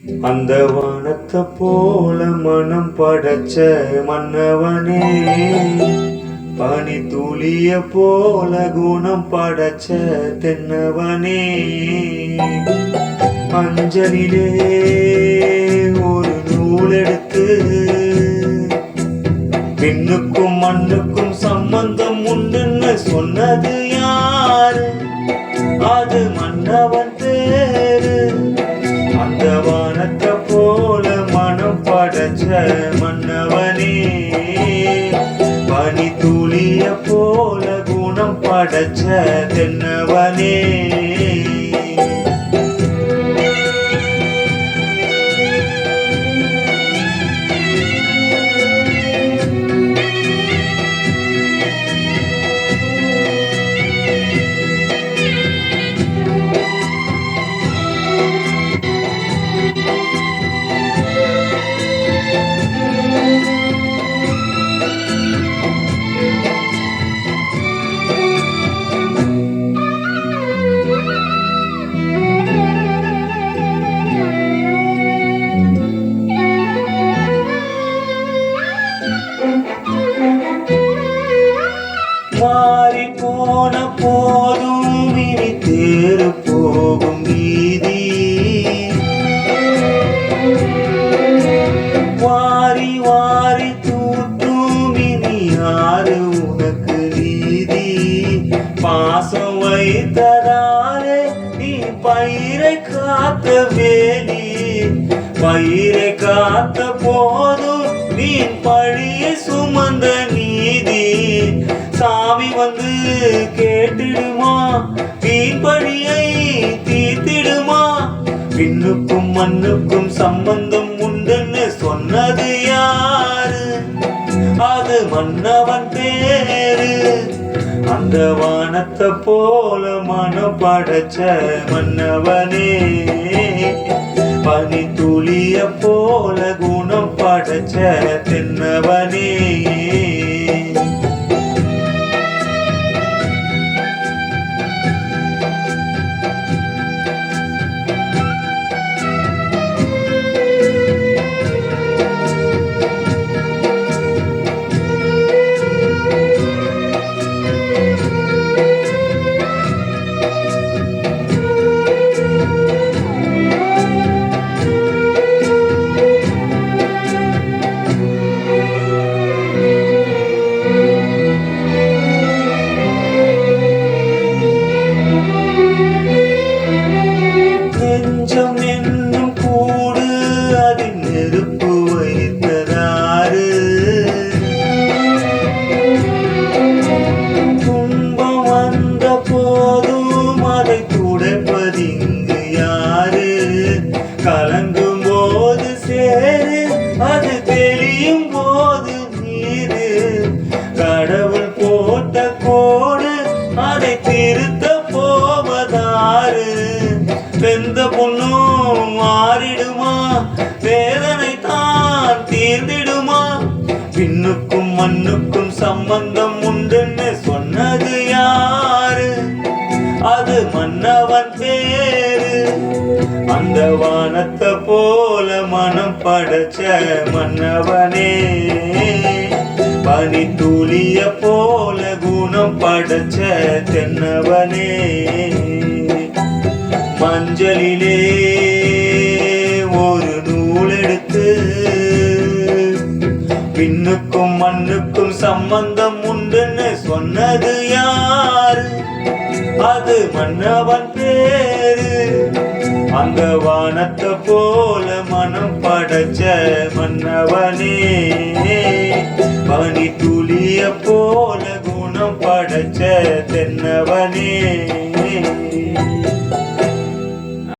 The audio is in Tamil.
அந்த வானத்தை போல மனம் படைச்ச மன்னவனே, பனி துளிய போல குணம் படைச்ச தென்னவனே, அஞ்சலிலே ஒரு நூல் எடுத்து விண்ணுக்கும் மண்ணுக்கும் சம்பந்தம் உண்டுன்னு சொன்னது யாரு? அது மன்னவன் பேரு. அந்த வானத்தை போல மனம் படைச்ச மன்னவனே, பனி துளிய போல குணம் படைச்ச தென்னவனே. மாறி போன போதும் இனி தேறு போகும் வீதி, வாரி வாரி தூற்றும் இனி யாரு உனக்கு நீதி? பாசம் வைத்ததாலே நீ பயிரை காத்த வேலி, பயிரை காத்த போதும் நீ பழியை சுமந்த நீதி. சாமி வந்து கேட்டிடுமா, வீண் பழியை தீர்த்திடுமா? விண்ணுக்கும் மண்ணுக்கும் சம்பந்தம் உண்டுன்னு சொன்னது யாரு? அது மன்னவன் பேரு. அந்த வானத்தை போல மனம் படைச்ச மன்னவனே, பனி துளிய போல குணம் படைச்ச தென்னவனே. நெஞ்சம் என்னும் கூடு அதில் நெருப்பு வைத்ததாறு? துன்பம் வந்த போதும் அதை துடைப்பதிங்கு யாரு? கலங்கும் போது சேரு, அது தெளியும் போது நீரு. கடவுள் போட்ட கோடு அதை திருத்த போவதாறு? வெந்த பொண்ணும் மாறிடுமா, வேதனை தான் தீர்ந்திடுமா? விண்ணுக்கும் மண்ணுக்கும் சம்பந்தம் உண்டுன்னு சொன்னது யாரு? அது மன்னவன் பேரு. அந்த வானத்தை போல மனம் படைச்ச மன்னவனே, பனி துளிய போல குணம் படைச்ச தென்னவனே. மஞ்சளிலே ஒரு நூல் எடுத்து விண்ணுக்கும் மண்ணுக்கும் சம்பந்தம் உண்டுன்னு சொன்னது யாரு? அது மன்னவன் பேரு. அந்த வானத்தை போல மனம் படைச்ச மன்னவனே, பனி துளிய போல குணம் படைச்ச தென்னவனே.